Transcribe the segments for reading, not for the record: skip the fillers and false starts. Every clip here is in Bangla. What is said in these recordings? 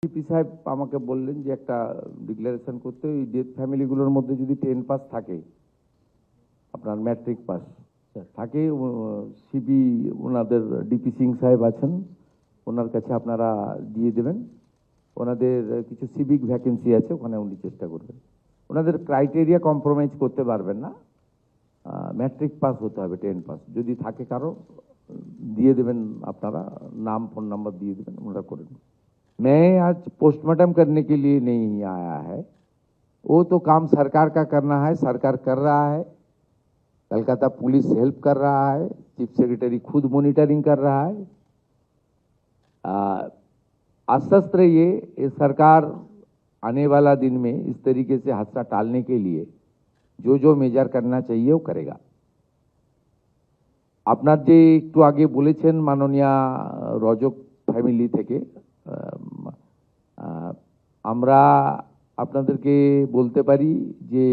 সিপি সাহেব আমাকে বললেন যে একটা ডিক্লারেশন করতে, ওই ডেথ ফ্যামিলিগুলোর মধ্যে যদি 10 পাস থাকে, আপনার ম্যাট্রিক পাস থাকে, সিপি ওনাদের ডিপি সিং সাহেব আছেন, ওনার কাছে আপনারা দিয়ে দেবেন। ওনাদের কিছু সিভিক ভ্যাকেন্সি আছে, ওখানে উনি চেষ্টা করবেন। ওনাদের ক্রাইটেরিয়া কম্প্রোমাইজ করতে পারবেন না, ম্যাট্রিক পাস হতে হবে, 10 পাস যদি থাকে কারো দিয়ে দেবেন, আপনারা नाम फोन नंबर दिए देवें, ओनरा कर देवें। मैं आज पोस्टमार्टम करने के लिए नहीं आया है, वो तो काम सरकार का करना है, सरकार कर रहा है। कलकत्ता पुलिस हेल्प कर रहा है, चीफ सेक्रेटरी खुद मॉनिटरिंग कर रहा है। आश्वस्त रहिए, ये सरकार आने वाला दिन में इस तरीके से हादसा टालने के लिए जो जो मेजर करना चाहिए वो करेगा। আপনার যে একটু আগে বলেছেন মাননীয় রজক ফ্যামিলি থেকে, আমরা আপনাদেরকে বলতে পারি যে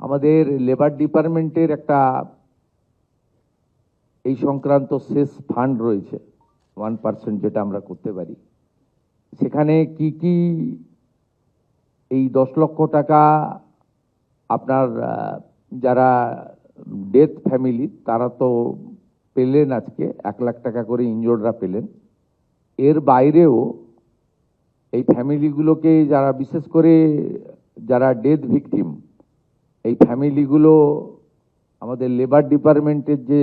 আমাদের লেবার ডিপার্টমেন্টের একটা এই সংক্রান্ত শেষ ফান্ড রয়েছে 1%, যেটা আমরা করতে পারি। সেখানে কি কি এই 10 লক্ষ টাকা আপনার যারা ডেথ ফ্যামিলি তারা তো পেলেন, আজকে 1 লাখ টাকা করে ইনজোর্ডরা পেলেন। এর বাইরেও এই ফ্যামিলিগুলোকে যারা, বিশেষ করে যারা ডেথ ভিকটিম, এই ফ্যামিলিগুলো আমাদের লেবার ডিপার্টমেন্টের যে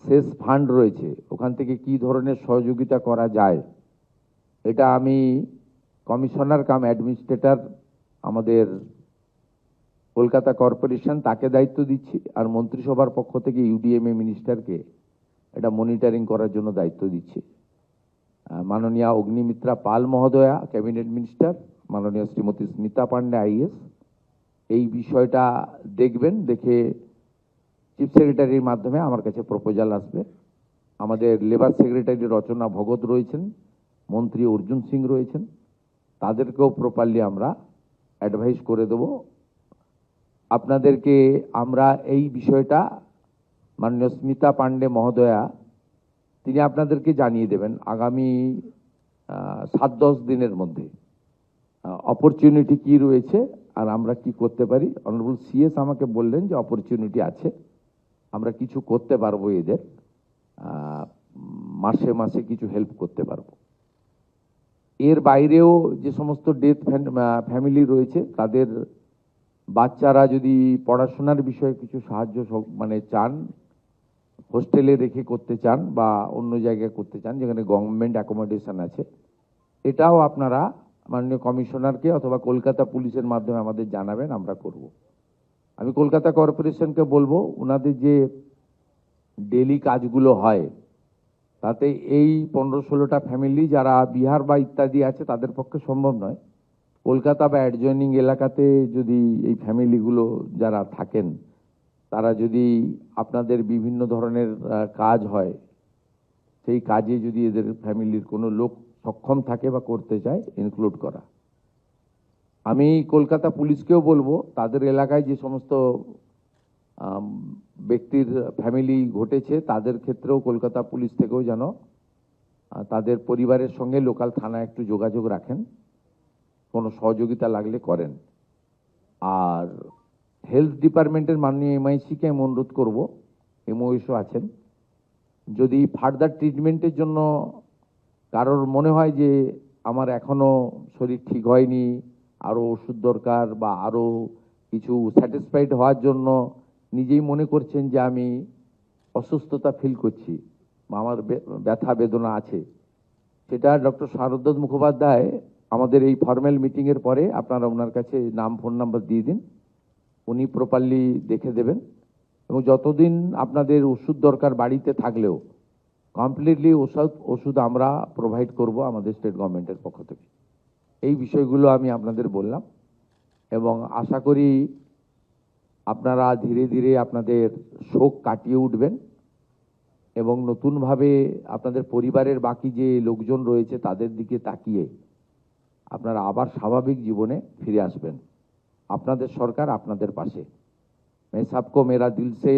শেষ ফান্ড রয়েছে ওখান থেকে কি ধরনের সহযোগিতা করা যায়, এটা আমি কমিশনার কাম অ্যাডমিনিস্ট্রেটর আমাদের কলকাতা কর্পোরেশন তাকে দায়িত্ব দিচ্ছি, আর মন্ত্রিসভার পক্ষ থেকে ইউডিএমএ মিনিস্টারকে এটা মনিটরিং করার জন্য দায়িত্ব দিচ্ছি। মাননীয় অগ্নিমিত্রা পাল মহোদয়া ক্যাবিনেট মিনিস্টার, মাননীয় শ্রীমতী স্মিতা পান্ডে আইএস এই বিষয়টা দেখবেন, দেখে চিফ সেক্রেটারির মাধ্যমে আমার কাছে প্রপোজাল আসবে। আমাদের লেবার সেক্রেটারি রচনা ভগত রয়েছেন, মন্ত্রী অর্জুন সিং রয়েছেন, তাদেরকেও প্রপারলি আমরা অ্যাডভাইস করে দেব। আপনাদেরকে আমরা এই বিষয়টা মাননীয় স্মিতা পান্ডে মহোদয়া তিনি আপনাদেরকে জানিয়ে দেবেন আগামী 7-10 দিনের মধ্যে অপরচুনিটি কি রয়েছে আর আমরা কি করতে পারি। অনারেবল সিএস আমাকে বললেন যে অপরচুনিটি আছে, আমরা কিছু করতে পারবো, এদের মাসে মাসে কিছু হেল্প করতে পারবো। এর বাইরেও যে সমস্ত ডেথ ফ্যামিলি রয়েছে তাদের বাচ্চারা যদি পড়াশোনার বিষয়ে কিছু সাহায্য মানে চান, হোস্টেলে রেখে করতে চান বা অন্য জায়গায় করতে চান যেখানে গভর্নমেন্ট অ্যাকোমোডেশন আছে, এটাও আপনারা মাননীয় কমিশনারকে অথবা কলকাতা পুলিশের মাধ্যমে আমাদের জানাবেন, আমরা করব। আমি কলকাতা কর্পোরেশনকে বলবো ওনাদের যে ডেলি কাজগুলো হয় তাতে এই 15-16টা ফ্যামিলি যারা বিহার বা ইত্যাদি আছে তাদের পক্ষে সম্ভব নয়। কলকাতা বা অ্যাডজয়নিং এলাকাতে যদি এই ফ্যামিলিগুলো যারা থাকেন তারা যদি আপনাদের বিভিন্ন ধরনের কাজ হয়, সেই কাজে যদি এদের ফ্যামিলির কোনো লোক সক্ষম থাকে বা করতে চায়, ইনক্লুড করা। আমি কলকাতা পুলিশকেও বলবো তাদের এলাকায় যে সমস্ত ব্যক্তির ফ্যামিলি ঘটেছে তাদের ক্ষেত্রেও কলকাতা পুলিশ থেকেও যেন তাদের পরিবারের সঙ্গে লোকাল থানায় একটু যোগাযোগ রাখেন, কোনো সহযোগিতা লাগলে করেন। আর হেলথ ডিপার্টমেন্টের মাননীয় এমআইসিকে আমি অনুরোধ করব, এমওএসও আছেন, যদি ফার্দার ট্রিটমেন্টের জন্য কারোর মনে হয় যে আমার এখনো শরীর ঠিক হয়নি, আরও ওষুধ দরকার বা আরও কিছু স্যাটিসফাইড হওয়ার জন্য নিজেই মনে করছেন যে আমি অসুস্থতা ফিল করছি বা আমার ব্যথা বেদনা আছে, সেটা ডক্টর শারদ্বত মুখোপাধ্যায় আমাদের এই ফর্মাল মিটিংয়ের পরে আপনারা ওনার কাছে নাম ফোন নাম্বার দিয়ে দিন, উনি প্রপারলি দেখে দেবেন। এবং যতদিন আপনাদের ওষুধ দরকার বাড়িতে থাকলেও কমপ্লিটলি ওষুধ আমরা প্রোভাইড করব আমাদের স্টেট গভর্নমেন্টের পক্ষ থেকে। এই বিষয়গুলো আমি আপনাদের বললাম এবং আশা করি আপনারা ধীরে ধীরে আপনাদের শোক কাটিয়ে উঠবেন এবং নতুনভাবে আপনাদের পরিবারের বাকি যে লোকজন রয়েছে তাদের দিকে তাকিয়ে আপনারা আবার স্বাভাবিক জীবনে ফিরে আসবেন। আপনাদের সরকার আপনাদের পাশে। मैं सबको मेरा दिल से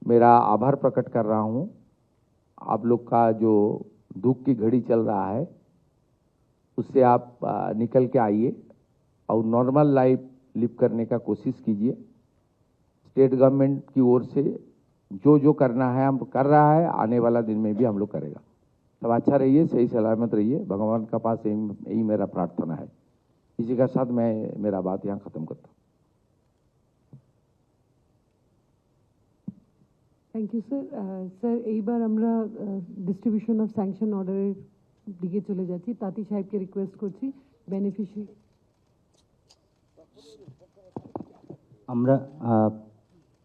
मेरा आभार प्रकट कर रहा हूं। आप लोग का जो दुख की घड़ी चल रहा है, उससे आप निकल के आइए और नॉर्मल लाइफ लिव करने का कोशिश कीजिए। स्टेट गवर्नमेंट की ओर से जो जो करना है हम कर रहा है, आने वाला दिन में भी हम लोग करेगा। सब अच्छा रहिए, सही सलामत रहिए, भगवान का पास यही मेरा प्रार्थना है। इसी के साथ मैं मेरा बात यहाँ खत्म करता हूँ। Thank you sir. স্যার এইবার আমরা ডিস্ট্রিবিউশন অফ স্যাংশন অর্ডারের দিকে চলে যাচ্ছি। তাঁতি সাহেবকে রিকোয়েস্ট করছি বেনিফিশিয়ারি।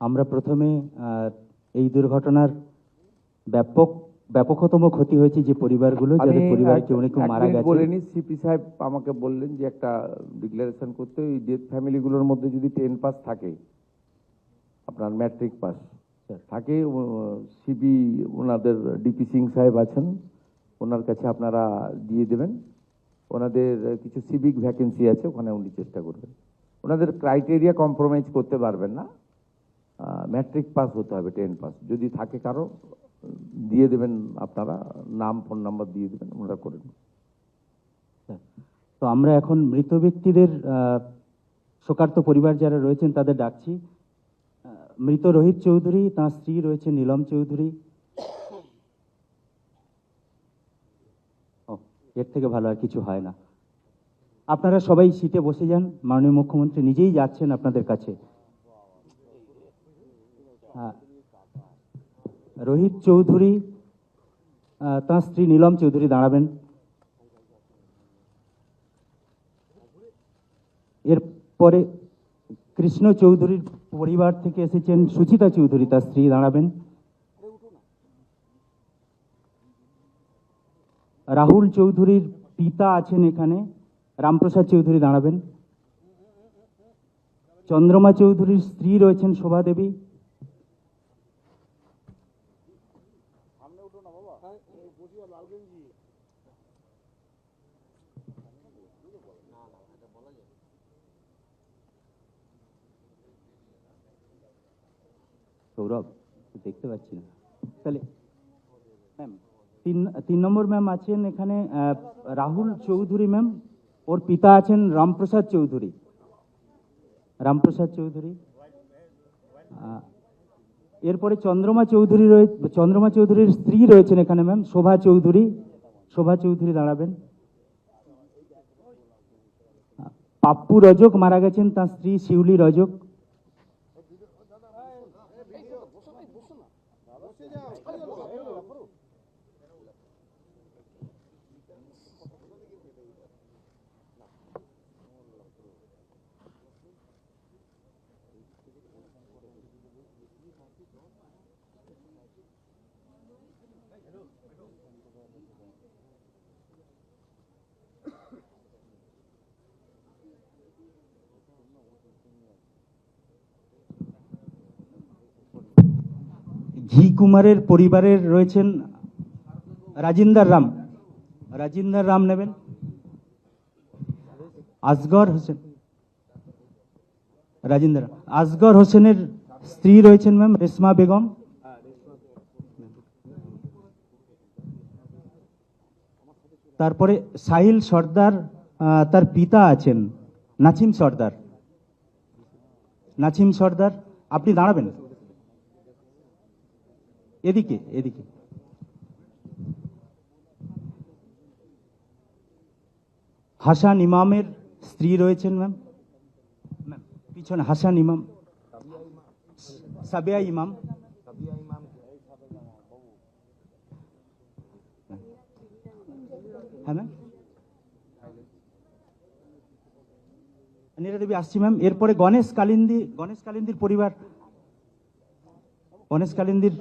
আমরা প্রথমে এই দুর্ঘটনার ব্যাপকতম ক্ষতি হয়েছে যে পরিবারগুলো, যাদের পরিবারে কেউ না কেউ মারা গেছে। বলেনি সিপি সাহেব আমাকে বললেন যে একটা ডিক্লারেশন করতে, ওই ডেথ ফ্যামিলিগুলোর মধ্যে যদি 10 পাস থাকে, আপনার ম্যাট্রিক পাস থাকে, সিবি ওনাদের ডিপি সিং সাহেব আছেন, ওনার কাছে আপনারা দিয়ে দেবেন। ওনাদের কিছু সিভিক ভ্যাকেন্সি আছে, ওখানে উনি চেষ্টা করবেন। ওনাদের ক্রাইটেরিয়া কম্প্রোমাইজ করতে পারবেন না, ম্যাট্রিক পাস হতে হবে, 10 পাস যদি থাকে কারো দিয়ে দেবেন, আপনারা নাম ফোন নাম্বার দিয়ে দেবেন, ওনারা করেন। তো আমরা এখন মৃত ব্যক্তিদের শোকার্ত পরিবার যারা রয়েছেন তাদের ডাকছি। মৃত রোহিত চৌধুরী, তাঁর স্ত্রী রয়েছে নীলম চৌধুরী। এর থেকে ভালো আর কিছু হয় না। আপনারা সবাই সিটে বসে যান, মাননীয় মুখ্যমন্ত্রী নিজেই যাচ্ছেন আপনাদের কাছে। রোহিত চৌধুরী, তাঁর স্ত্রী নীলম চৌধুরী দাঁড়াবেন। এরপরে কৃষ্ণ চৌধুরীর পরিবার থেকে এসেছেন সুচিতা চৌধুরী, তার স্ত্রী দাঁড়াবেন। রাহুল চৌধুরীর পিতা আছেন এখানে, রামপ্রসাদ চৌধুরী দাঁড়াবেন। চন্দ্রমা চৌধুরীর স্ত্রী রয়েছেন শোভা দেবী। সৌরভ দেখতে পাচ্ছি না, তাহলে ম্যাম 3 নম্বর ম্যাম আছেন এখানে রাহুল চৌধুরী ম্যাম, ওর পিতা আছেন রামপ্রসাদ চৌধুরী। এরপরে চন্দ্রমা চৌধুরীর স্ত্রী রয়েছেন এখানে ম্যাম, শোভা চৌধুরী দাঁড়াবেন। পাপ্পু রজক মারা গেছেন, তার স্ত্রী শিউলি রজক। ঘি কুমারের পরিবারের রয়েছেন রাজিন্দার রাম নেবেন। আসগর হোসেনের স্ত্রী রয়েছেন ম্যাম রেশমা বেগম। তারপরে সাহিল সর্দার, তার পিতা আছেন নাছিম সর্দার, আপনি দাঁড়াবেন এদিকে। হাসান ইমামের স্ত্রী রয়েছেন ম্যাম পিছনে, হাসান ইমাম, সাবিয়া ইমাম। হ্যাঁ ম্যাম, নীরা দেবী আসছি ম্যাম। এরপরে গণেশ কালিন্দির পরিবার, গণেশ কালিন্দির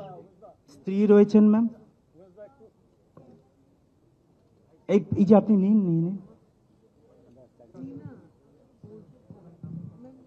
স্ত্রী রয়েছেন ম্যাম। এই যে আপনি নিন।